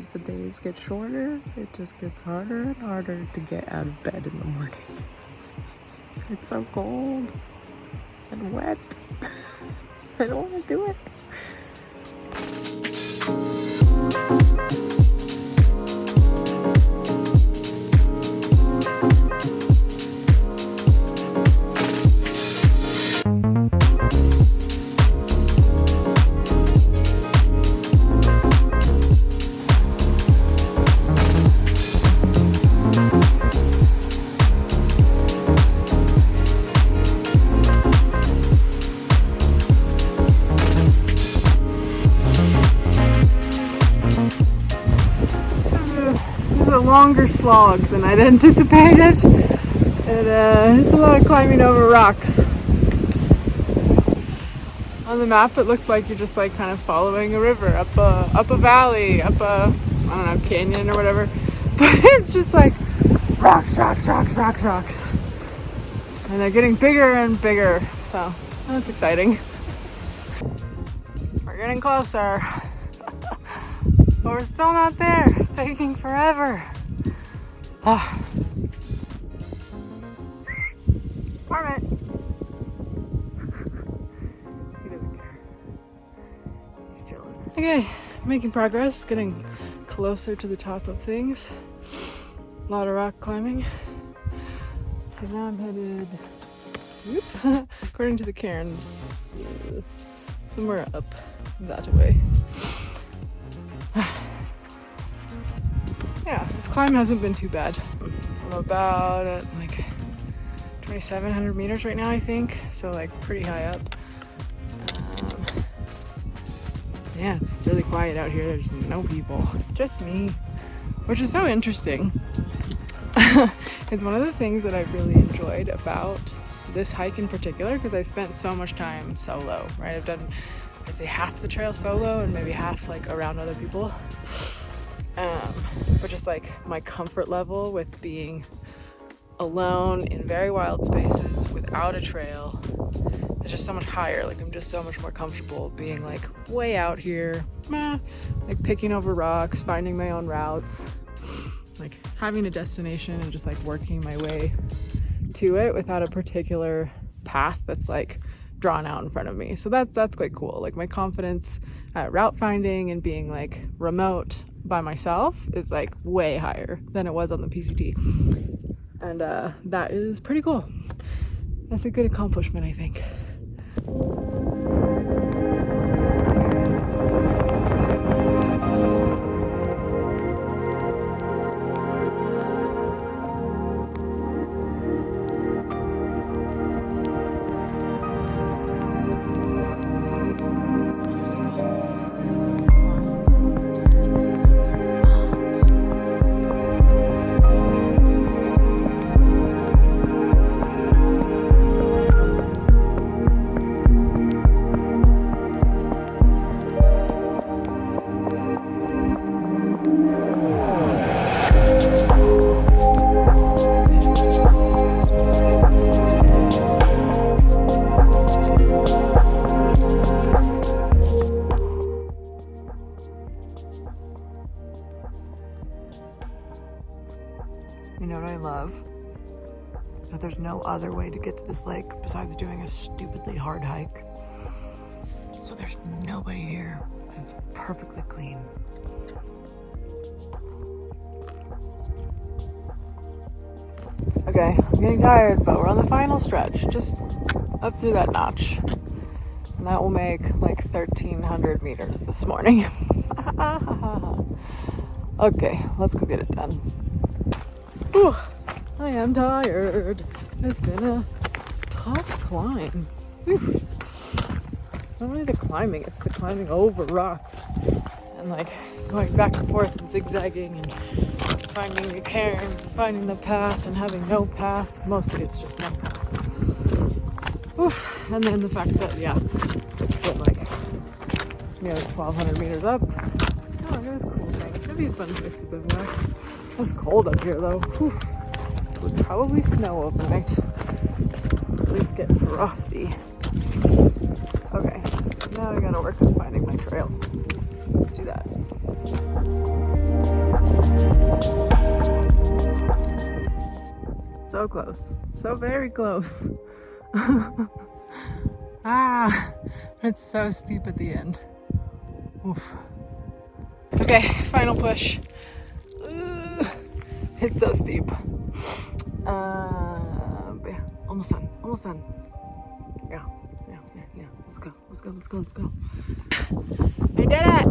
as the days get shorter, it just gets harder and harder to get out of bed in the morning. It's so cold and wet. I don't want to do it. Longer slog than I'd anticipated. It's a lot of climbing over rocks. On the map it looked like you're just like kind of following a river up a valley, up a, I don't know, canyon or whatever, but it's just like rocks, and they're getting bigger and bigger, so that's exciting. We're getting closer. But we're still not there. It's taking forever. Marmot. He doesn't care. He's chilling. Okay, making progress, getting closer to the top of things. A lot of rock climbing. So now I'm headed, according to the cairns, somewhere up that way. Yeah, this climb hasn't been too bad. I'm about at like 2,700 meters right now, I think. So like pretty high up. Yeah, it's really quiet out here. There's no people, just me, which is so interesting. It's one of the things that I really enjoyed about this hike in particular, because I've spent so much time solo, right? I've done, I'd say, half the trail solo and maybe half like around other people. But just like my comfort level with being alone in very wild spaces without a trail is just so much higher. Like I'm just so much more comfortable being like way out here, like picking over rocks, finding my own routes, like having a destination and just like working my way to it without a particular path that's like drawn out in front of me. So that's quite cool. Like my confidence at route finding and being like remote by myself is like way higher than it was on the PCT, and that is pretty cool. That's a good accomplishment, I think. You know what I love? That there's no other way to get to this lake besides doing a stupidly hard hike. So there's nobody here, and it's perfectly clean. Okay, I'm getting tired, but we're on the final stretch, just up through that notch. And that will make like 1,300 meters this morning. Okay, let's go get it done. Whew, I am tired. It's been a tough climb. Whew. It's not really the climbing, it's the climbing over rocks and like going back and forth and zigzagging and finding new cairns and finding the path and having no path. Mostly it's just no path. Oof. And then the fact that, yeah, we're like nearly 1,200 meters up. Oh, it was cool. That'd be a fun place to bivouac. It was cold up here though. Whew. It would probably snow overnight. At least get frosty. Okay, now I gotta work on finding my trail. Let's do that. So close. So very close. Ah, it's so steep at the end. Oof. Okay, final push. It's so steep. But yeah, almost done. Almost done. Yeah. Let's go. I did it!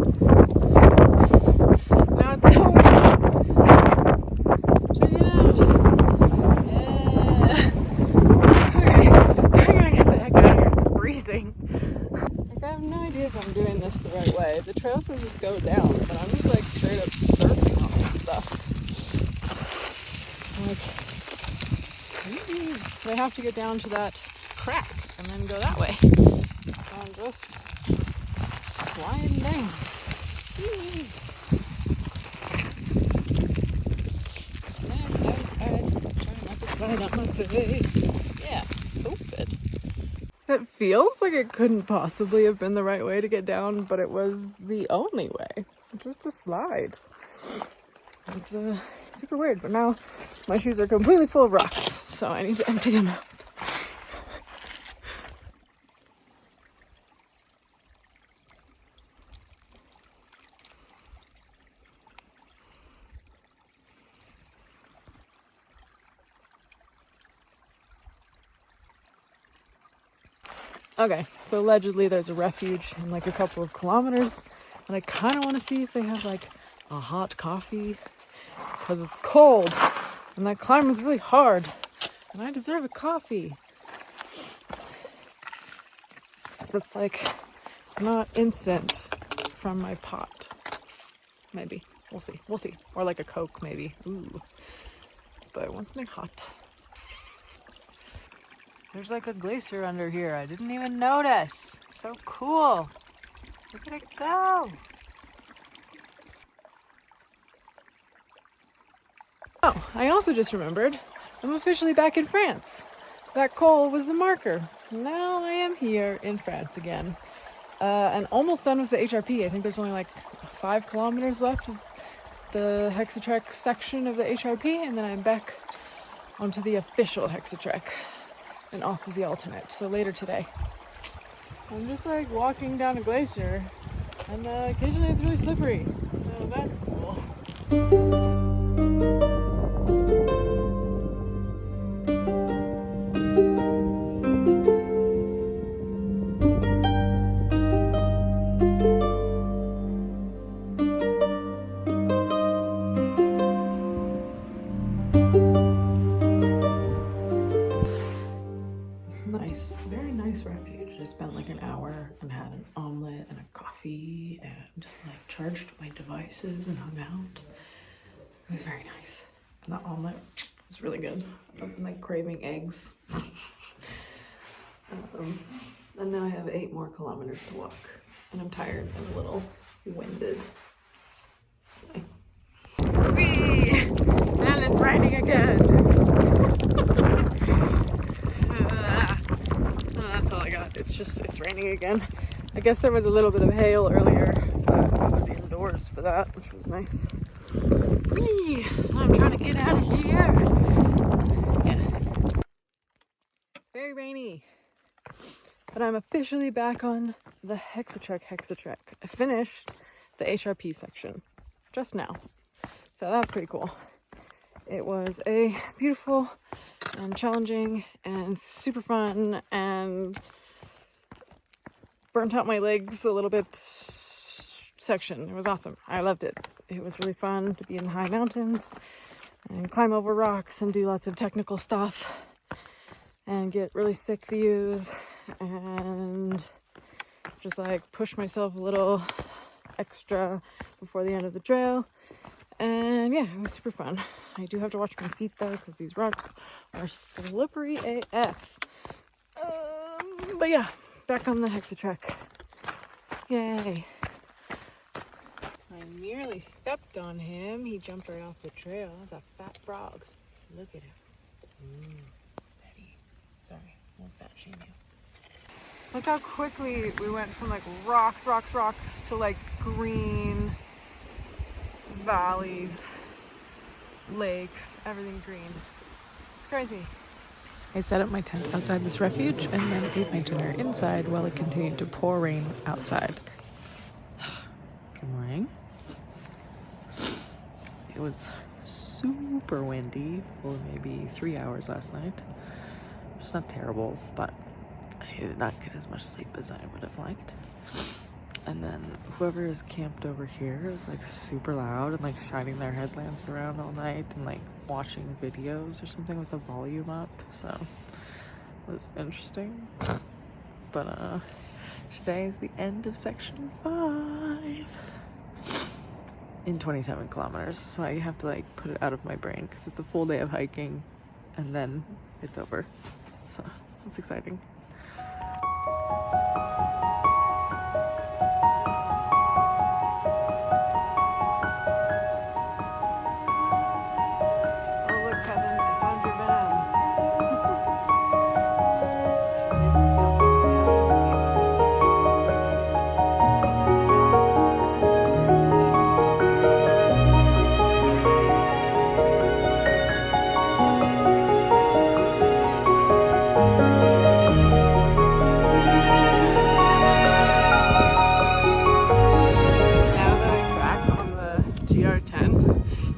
Now it's so windy. Check it out. Yeah. Okay, I gotta get the heck out of here. It's freezing. Like, I have no idea if I'm doing this the right way. The trails will just go down, but I'm just like straight up surfing on this stuff. Like, I have to get down to that crack and then go that way. So I'm just sliding down. Trying not to slide on my face. Yeah, stupid. It feels like it couldn't possibly have been the right way to get down, but it was the only way. Just a slide. It was super weird, but now my shoes are completely full of rocks, so I need to empty them out. Okay, so allegedly there's a refuge in like a couple of kilometers, and I kind of want to see if they have like a hot coffee, because it's cold, and that climb is really hard, and I deserve a coffee that's like not instant from my pot. Maybe. We'll see. Or like a Coke, maybe. Ooh. But I want something hot. There's like a glacier under here. I didn't even notice. So cool. Look at it go. Oh, I also just remembered. I'm officially back in France. That col was the marker. Now I am here in France again. And almost done with the HRP. I think there's only like 5 kilometers left of the Hexatrek section of the HRP, and then I'm back onto the official Hexatrek and off as the alternate. So later today. I'm just like walking down a glacier, and occasionally it's really slippery. So that's cool. Nice, very nice refuge. I spent like an hour and had an omelet and a coffee and just like charged my devices and hung out. It was very nice. And the omelet was really good. I've been like craving eggs. And now I have 8 more kilometers to walk, and I'm tired and a little winded. Whee! And it's raining again. That's all I got. It's raining again. I guess there was a little bit of hail earlier, but I was indoors for that, which was nice. Whee! So I'm trying to get out of here. Yeah. It's very rainy. But I'm officially back on the Hexatrek. I finished the HRP section just now. So that's pretty cool. It was a beautiful and challenging and super fun and burnt out my legs a little bit section. It was awesome. I loved it. It was really fun to be in the high mountains and climb over rocks and do lots of technical stuff and get really sick views and just like push myself a little extra before the end of the trail. And yeah, it was super fun. I do have to watch my feet though, because these rocks are slippery AF. But yeah, back on the Hexatrek. Yay. I nearly stepped on him. He jumped right off the trail. That's a fat frog. Look at him. Fatty. Sorry, I won't fat shame you. Look how quickly we went from like rocks to like green, valleys, lakes, everything green. It's crazy. I set up my tent outside this refuge and then ate my dinner inside while it continued to pour rain outside. Good morning. It was super windy for maybe 3 hours last night. It's not terrible, but I did not get as much sleep as I would have liked. And then whoever is camped over here is like super loud and like shining their headlamps around all night and like watching videos or something with the volume up. So it was interesting. But today is the end of section 5 in 27 kilometers. So I have to like put it out of my brain because it's a full day of hiking and then it's over. So it's exciting.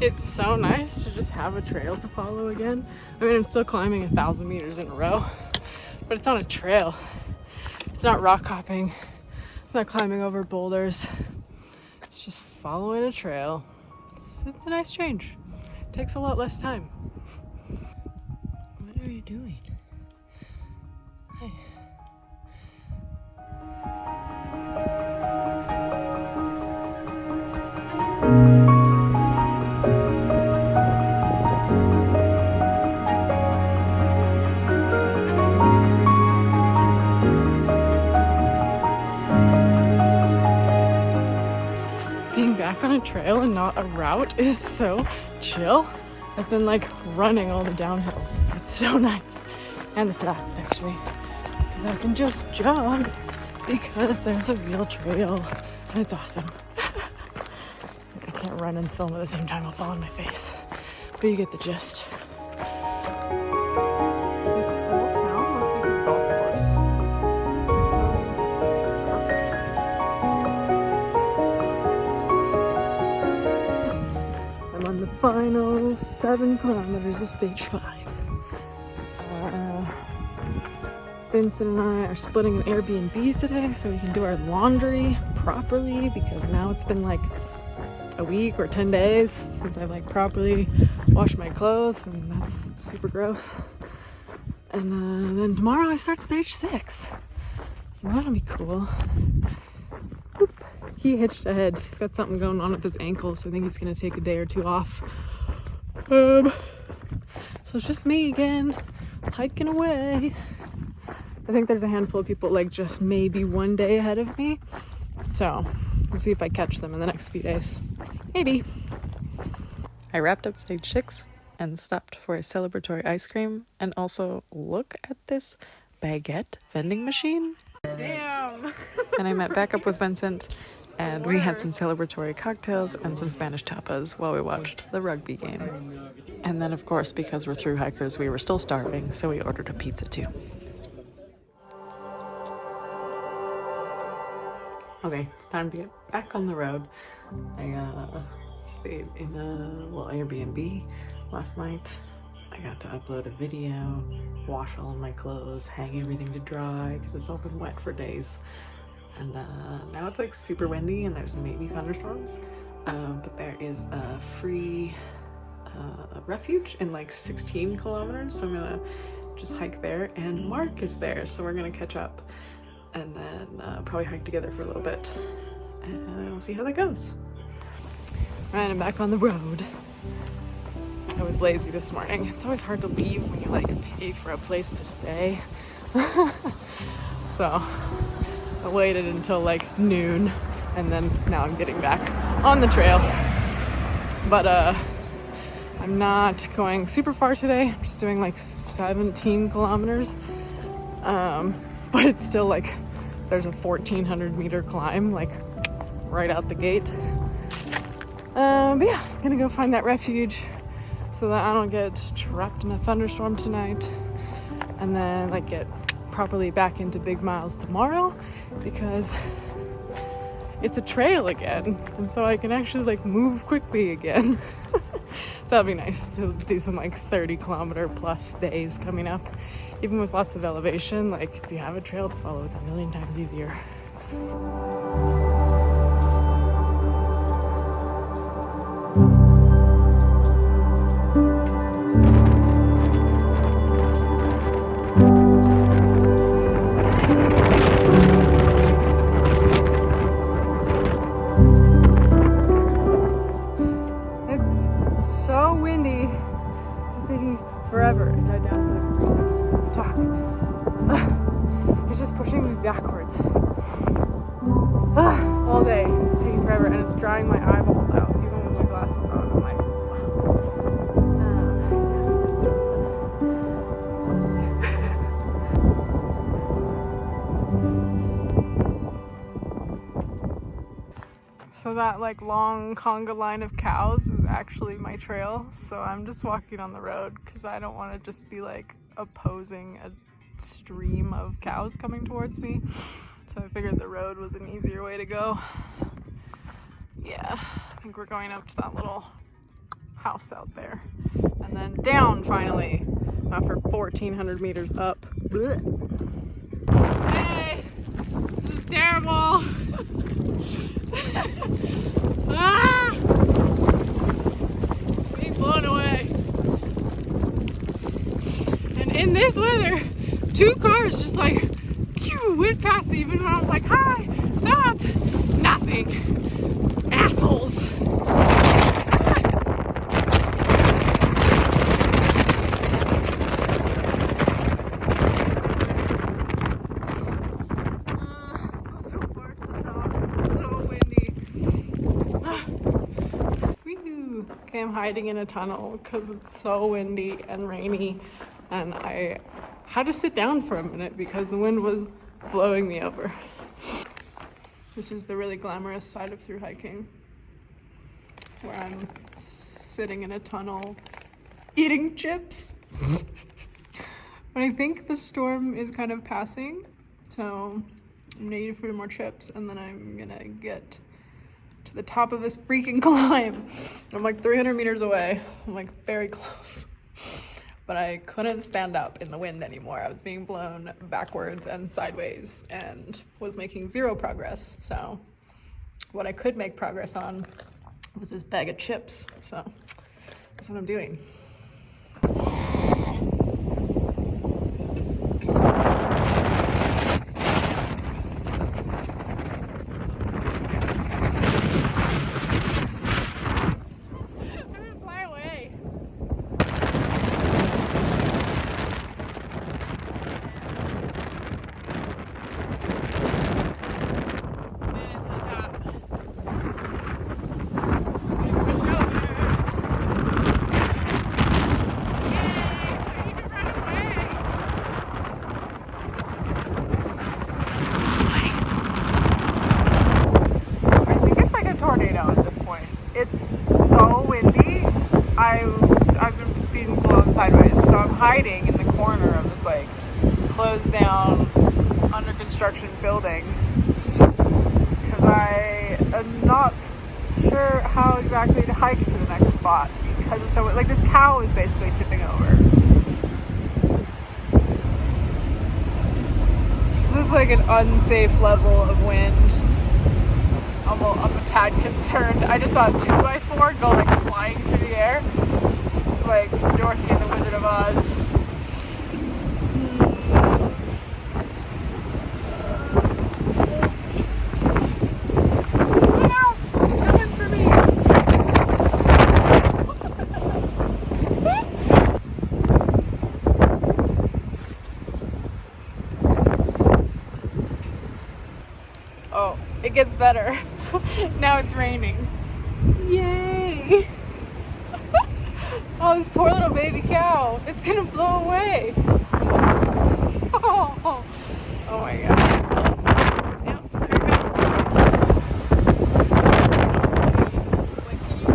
It's so nice to just have a trail to follow again. I mean, I'm still climbing 1,000 meters in a row, but it's on a trail. It's not rock hopping. It's not climbing over boulders. It's just following a trail. It's a nice change. It takes a lot less time. What are you doing? Hey. On a trail and not a route is so chill. I've been like running all the downhills. It's so nice. And the flats actually. Because I can just jog because there's a real trail and it's awesome. I can't run and film at the same time, I'll fall on my face. But you get the gist. This whole town looks like a golf course. It's so perfect. I'm on the final 7 kilometers of stage 5. Vincent and I are splitting an Airbnb today so we can do our laundry properly because now it's been like a week or 10 days since I like properly washed my clothes and that's super gross. And then tomorrow I start stage 6. So that'll be cool. Oop. He hitched ahead. He's got something going on with his ankle, so I think he's gonna take a day or 2 off. So it's just me again, hiking away. I think there's a handful of people like just maybe 1 day ahead of me. So we'll see if I catch them in the next few days. Maybe. I wrapped up stage 6 and stopped for a celebratory ice cream. And also look at this baguette vending machine. Damn. And I met back up with Vincent and we had some celebratory cocktails and some Spanish tapas while we watched the rugby game. And then of course, because we're through hikers, we were still starving, so we ordered a pizza too. Okay, it's time to get back on the road. I stayed in a little Airbnb last night. I got to upload a video, wash all of my clothes, hang everything to dry because it's all been wet for days. And now it's like super windy and there's maybe thunderstorms. But there is a free refuge in like 16 kilometers. So I'm gonna just hike there and Mark is there. So we're gonna catch up and then probably hike together for a little bit and we'll see how that goes. Alright, I'm back on the road. I was lazy this morning. It's always hard to leave when you like pay for a place to stay. So I waited until like noon and then now I'm getting back on the trail. But I'm not going super far today. I'm just doing like 17 kilometers. But it's still like there's a 1,400 meter climb like right out the gate. But yeah, I'm gonna go find that refuge so that I don't get trapped in a thunderstorm tonight, and then like get properly back into Big Miles tomorrow, because it's a trail again, and so I can actually like move quickly again. So that'll be nice to do some like 30-kilometer plus days coming up. Even with lots of elevation, like if you have a trail to follow, it's a million times easier. Forever. It died down for like 3 seconds. Talk. It's just pushing me backwards. All day. It's taking forever, and it's drying my eyeballs out, even with my glasses on. I'm like, yes, it's so fun. So that like long conga line of cows is actually my trail, so I'm just walking on the road because I don't want to just be like opposing a stream of cows coming towards me. So I figured the road was an easier way to go. Yeah, I think we're going up to that little house out there, and then down finally after 1,400 meters up. Blech. Hey, this is terrible. Ah! Being blown away. And in this weather, 2 cars just like whizzed past me even when I was like, hi, stop. Nothing. Assholes. Okay, I'm hiding in a tunnel because it's so windy and rainy, and I had to sit down for a minute because the wind was blowing me over. This is the really glamorous side of through hiking, where I'm sitting in a tunnel eating chips. But I think the storm is kind of passing, so I'm gonna eat a few more chips, and then I'm gonna get to the top of this freaking climb. I'm like 300 meters away. I'm like very close. But I couldn't stand up in the wind anymore. I was being blown backwards and sideways and was making 0 progress. So what I could make progress on was this bag of chips. So that's what I'm doing. It's so windy. I've been being blown sideways, so I'm hiding in the corner of this like closed down under construction building because I am not sure how exactly to hike to the next spot because it's so like this cow is basically tipping over. This is like an unsafe level of wind. I'm a tad concerned. I just saw a 2x4 go like flying through the air. It's like Dorothy and the Wizard of Oz. Oh no! It's coming for me! Oh, it gets better. Now it's raining. Yay! Oh, this poor little baby cow. It's gonna blow away. Oh my god. Yep, there it goes. Wait, can you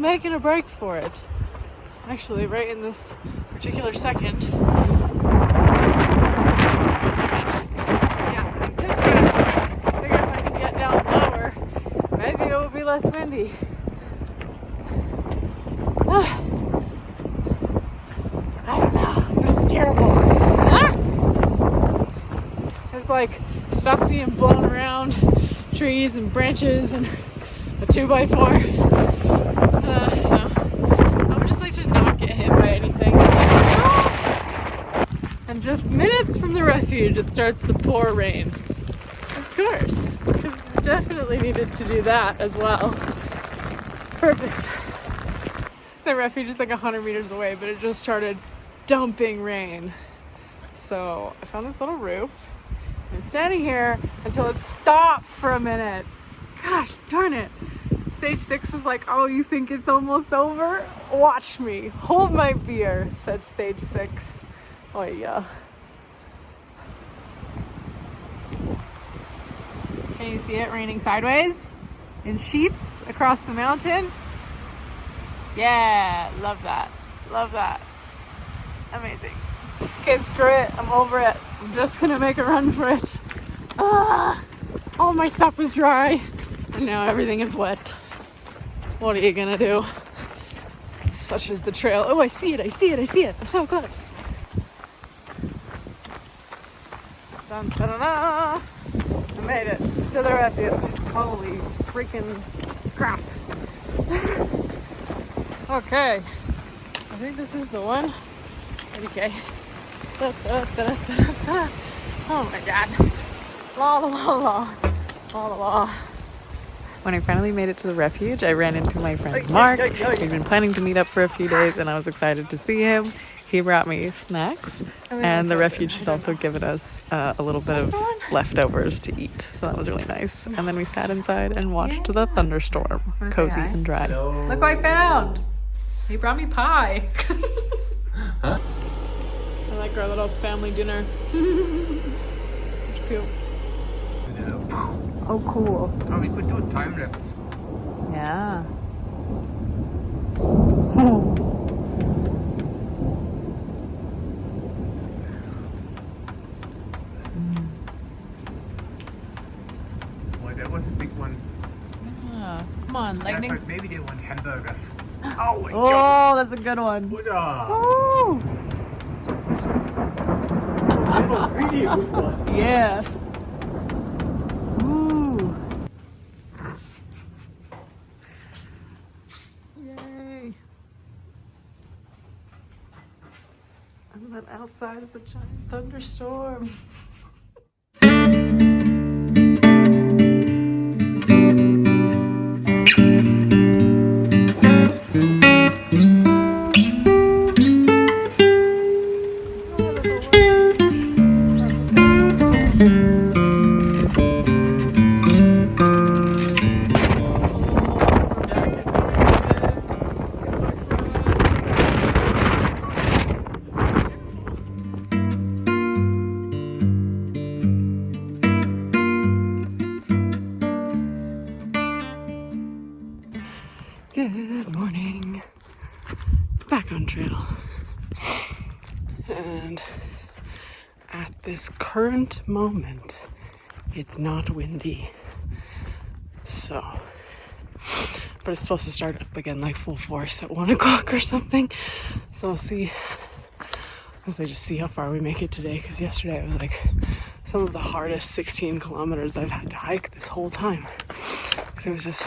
making a break for it. Actually, right in this particular second. Yeah, I'm just ready for it. I figure if I can get down lower, maybe it will be less windy. I don't know, but it's terrible. There's like stuff being blown around, trees and branches and a 2x4. So I would just like to not get hit by anything. And just minutes from the refuge, it starts to pour rain. Of course, because it definitely needed to do that as well. Perfect. The refuge is like 100 meters away, but it just started dumping rain. So I found this little roof. I'm standing here until it stops for a minute. Gosh darn it. Stage 6 is like, oh, you think it's almost over? Watch me. Hold my beer, said stage 6. Oh yeah. Can you see it raining sideways? In sheets across the mountain? Yeah, love that. Love that. Amazing. Okay, screw it. I'm over it. I'm just gonna make a run for it. All my stuff was dry, and now everything is wet. What are you gonna do? Such is the trail. Oh, I see it. I see it. I see it. I'm so close. Dun, da, da, da. I made it to the refuge. Holy freaking crap. Okay. I think this is the one. Okay. Da, da, da, da, da. Oh my god. La la la la. La la la. When I finally made it to the refuge, I ran into my friend Mark. We'd been planning to meet up for a few days, and I was excited to see him. He brought me snacks, and the refuge had also given us a little bit of leftovers to eat, so that was really nice. And then we sat inside and watched the thunderstorm, cozy and dry. Look what I found! He brought me pie. Huh? I like our little family dinner. It's cute. Oh, cool. Oh, we could do a time lapse. Yeah. Boy, that was a big one. Yeah. Come on, lightning. I thought maybe they want hamburgers. Oh, oh, that's a good one. Oh. That was really a good one. Yeah. Ooh. Yay. And then outside is a giant thunderstorm. Good morning. Back on trail. And at this current moment, it's not windy. So, but it's supposed to start up again like full force at 1 o'clock or something. So we'll see. As I just see how far we make it today, because yesterday it was like some of the hardest 16 kilometers I've had to hike this whole time. Because it was just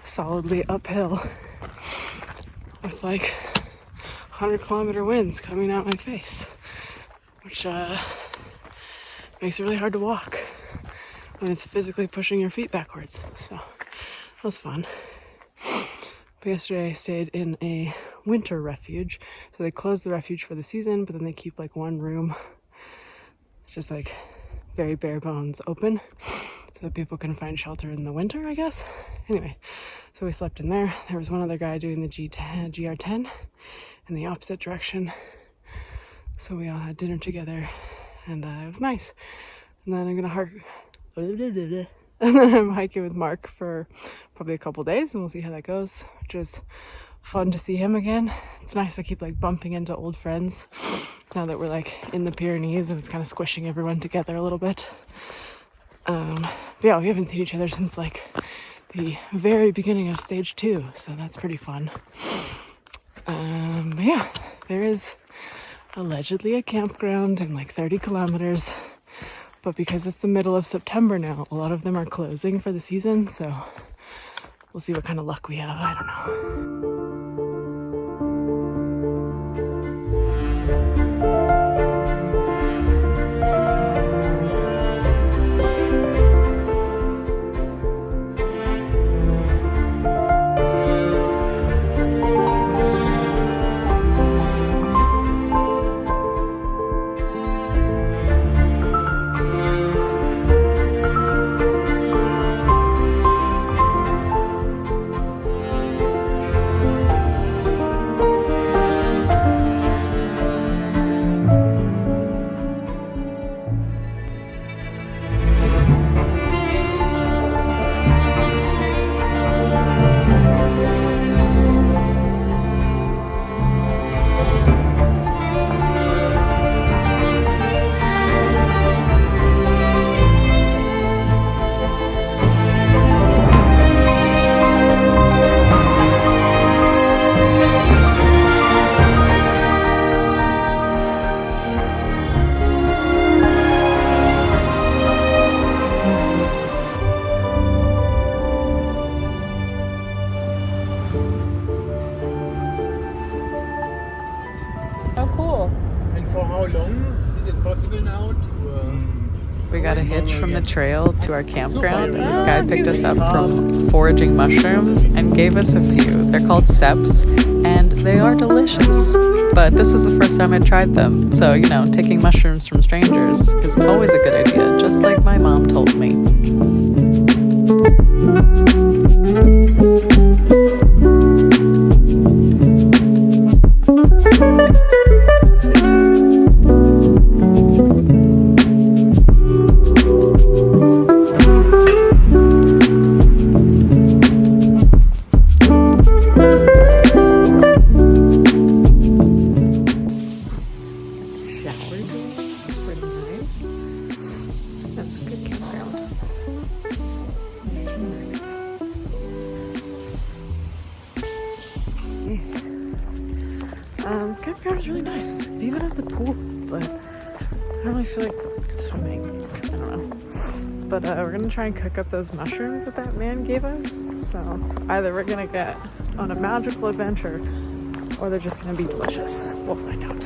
solidly uphill with like 100-kilometer winds coming out my face, which makes it really hard to walk when it's physically pushing your feet backwards. So that was fun. But yesterday I stayed in a winter refuge. So they closed the refuge for the season, but then they keep like one room just like very bare bones open so that people can find shelter in the winter, I guess. Anyway, so we slept in there. There was one other guy doing the GR10 in the opposite direction. So we all had dinner together and it was nice. And then I'm gonna And then I'm hiking with Mark for probably a couple days, and we'll see how that goes, which is fun to see him again. It's nice to keep like bumping into old friends now that we're like in the Pyrenees, and it's kind of squishing everyone together a little bit. But yeah, we haven't seen each other since like the very beginning of stage 2, so that's pretty fun. But yeah, there is allegedly a campground in like 30 kilometers, but because it's the middle of September now, a lot of them are closing for the season, so we'll see what kind of luck we have. I don't know. For how long is it possible now to... We got a hitch from the trail to our campground, and this guy picked us up from foraging mushrooms and gave us a few. They're called seealpsee, and they are delicious. But this was the first time I tried them, so, you know, taking mushrooms from strangers is always a good idea, just like my mom told me. This campground is really nice. It even has a pool, but I don't really feel like swimming. I don't know. But we're gonna try and cook up those mushrooms that man gave us. So either we're gonna get on a magical adventure, or they're just gonna be delicious. We'll find out.